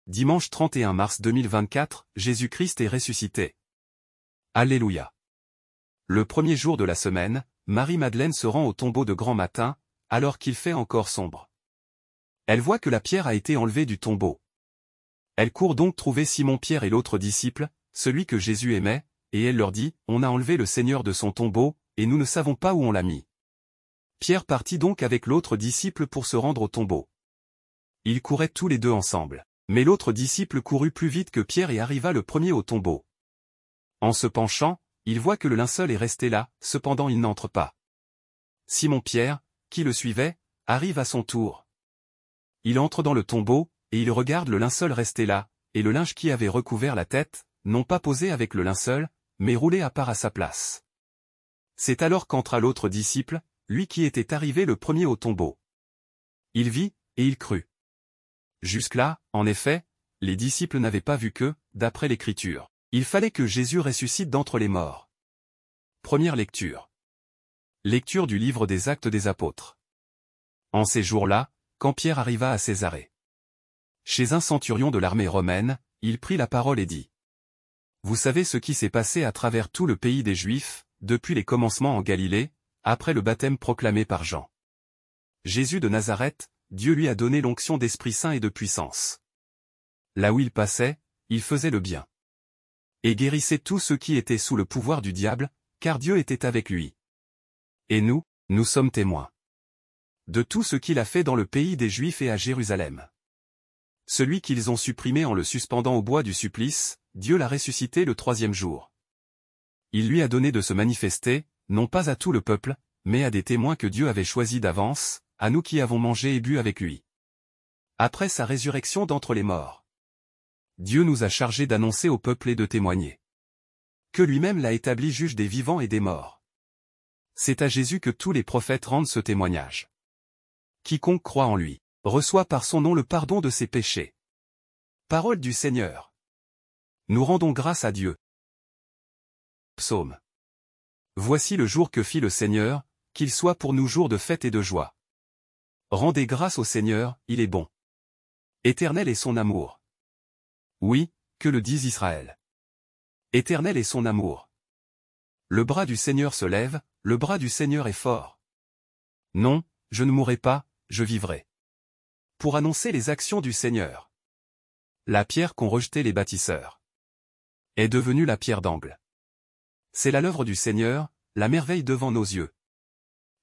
Dimanche 31 mars 2024, Jésus-Christ est ressuscité. Alléluia. Le premier jour de la semaine, Marie-Madeleine se rend au tombeau de grand matin, alors qu'il fait encore sombre. Elle voit que la pierre a été enlevée du tombeau. Elle court donc trouver Simon-Pierre et l'autre disciple, celui que Jésus aimait, et elle leur dit, « On a enlevé le Seigneur de son tombeau, et nous ne savons pas où on l'a mis. » Pierre partit donc avec l'autre disciple pour se rendre au tombeau. Ils couraient tous les deux ensemble. Mais l'autre disciple courut plus vite que Pierre et arriva le premier au tombeau. En se penchant, il voit que le linceul est resté là, cependant il n'entre pas. Simon-Pierre, qui le suivait, arrive à son tour. Il entre dans le tombeau, et il regarde le linceul resté là, et le linge qui avait recouvert la tête, non pas posé avec le linceul, mais roulé à part à sa place. C'est alors qu'entra l'autre disciple, lui qui était arrivé le premier au tombeau. Il vit, et il crut. Jusque-là, en effet, les disciples n'avaient pas vu que, d'après l'Écriture, il fallait que Jésus ressuscite d'entre les morts. Première lecture. Lecture du livre des Actes des Apôtres. En ces jours-là, quand Pierre arriva à Césarée, chez un centurion de l'armée romaine, il prit la parole et dit : « Vous savez ce qui s'est passé à travers tout le pays des Juifs, depuis les commencements en Galilée, après le baptême proclamé par Jean. Jésus de Nazareth, Dieu lui a donné l'onction d'Esprit Saint et de puissance. Là où il passait, il faisait le bien. Et guérissait tous ceux qui étaient sous le pouvoir du diable, car Dieu était avec lui. Et nous sommes témoins de tout ce qu'il a fait dans le pays des Juifs et à Jérusalem. Celui qu'ils ont supprimé en le suspendant au bois du supplice, Dieu l'a ressuscité le troisième jour. Il lui a donné de se manifester, non pas à tout le peuple, mais à des témoins que Dieu avait choisis d'avance, à nous qui avons mangé et bu avec lui. Après sa résurrection d'entre les morts, Dieu nous a chargés d'annoncer au peuple et de témoigner que lui-même l'a établi juge des vivants et des morts. C'est à Jésus que tous les prophètes rendent ce témoignage. Quiconque croit en lui reçoit par son nom le pardon de ses péchés. Parole du Seigneur. Nous rendons grâce à Dieu. Psaume. Voici le jour que fit le Seigneur, qu'il soit pour nous jour de fête et de joie. Rendez grâce au Seigneur, il est bon. Éternel est son amour. Oui, que le dise Israël. Éternel est son amour. Le bras du Seigneur se lève, le bras du Seigneur est fort. Non, je ne mourrai pas, je vivrai. Pour annoncer les actions du Seigneur. La pierre qu'ont rejetée les bâtisseurs est devenue la pierre d'angle. C'est là l'œuvre du Seigneur, la merveille devant nos yeux.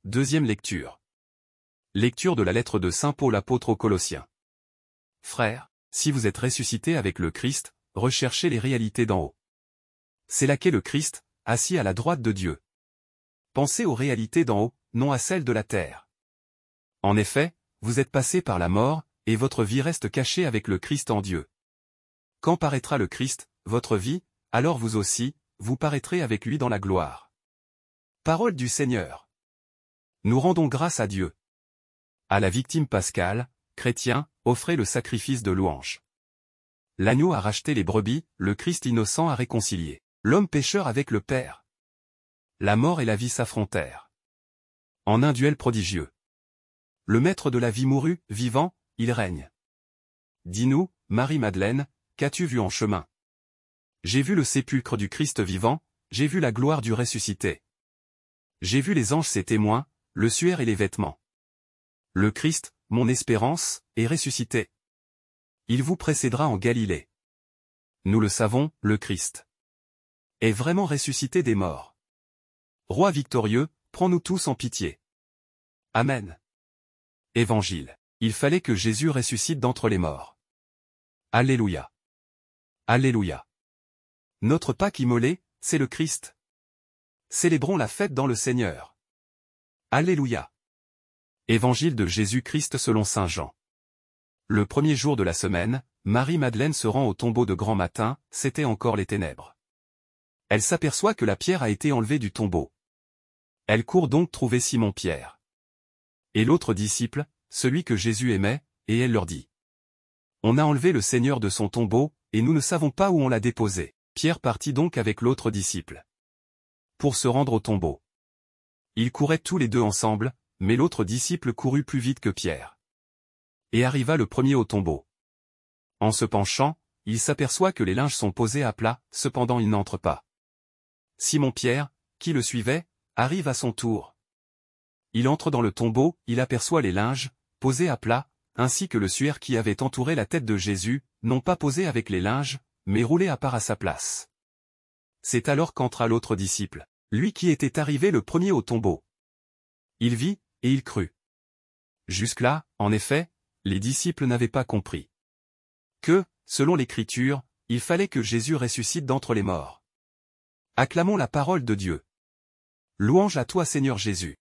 Deuxième lecture. Lecture de la lettre de Saint Paul apôtre aux Colossiens. Frères, si vous êtes ressuscités avec le Christ, recherchez les réalités d'en haut. C'est là qu'est le Christ, assis à la droite de Dieu. Pensez aux réalités d'en haut, non à celles de la terre. En effet, vous êtes passés par la mort, et votre vie reste cachée avec le Christ en Dieu. Quand paraîtra le Christ, votre vie, alors vous aussi, vous paraîtrez avec lui dans la gloire. Parole du Seigneur. Nous rendons grâce à Dieu. À la victime pascale, chrétien, offrez le sacrifice de louange. L'agneau a racheté les brebis, le Christ innocent a réconcilié l'homme pécheur avec le Père. La mort et la vie s'affrontèrent en un duel prodigieux. Le maître de la vie mourut, vivant, il règne. Dis-nous, Marie-Madeleine, qu'as-tu vu en chemin? J'ai vu le sépulcre du Christ vivant, j'ai vu la gloire du ressuscité. J'ai vu les anges ses témoins, le suaire et les vêtements. Le Christ, mon espérance, est ressuscité. Il vous précédera en Galilée. Nous le savons, le Christ est vraiment ressuscité des morts. Roi victorieux, prends-nous tous en pitié. Amen. Évangile. Il fallait que Jésus ressuscite d'entre les morts. Alléluia. Alléluia. Notre Pâque immolé, c'est le Christ. Célébrons la fête dans le Seigneur. Alléluia. Évangile de Jésus-Christ selon saint Jean. Le premier jour de la semaine, Marie-Madeleine se rend au tombeau de grand matin, c'était encore les ténèbres. Elle s'aperçoit que la pierre a été enlevée du tombeau. Elle court donc trouver Simon-Pierre et l'autre disciple, celui que Jésus aimait, et elle leur dit : « On a enlevé le Seigneur de son tombeau, et nous ne savons pas où on l'a déposé. » Pierre partit donc avec l'autre disciple pour se rendre au tombeau. Ils couraient tous les deux ensemble, mais l'autre disciple courut plus vite que Pierre et arriva le premier au tombeau. En se penchant, il s'aperçoit que les linges sont posés à plat, cependant il n'entre pas. Simon-Pierre, qui le suivait, arrive à son tour. Il entre dans le tombeau, il aperçoit les linges, posés à plat, ainsi que le suaire qui avait entouré la tête de Jésus, non pas posé avec les linges, mais roulé à part à sa place. C'est alors qu'entra l'autre disciple, lui qui était arrivé le premier au tombeau. Il vit, et il crut. Jusque-là, en effet, les disciples n'avaient pas compris que, selon l'Écriture, il fallait que Jésus ressuscite d'entre les morts. Acclamons la parole de Dieu. Louange à toi Seigneur Jésus.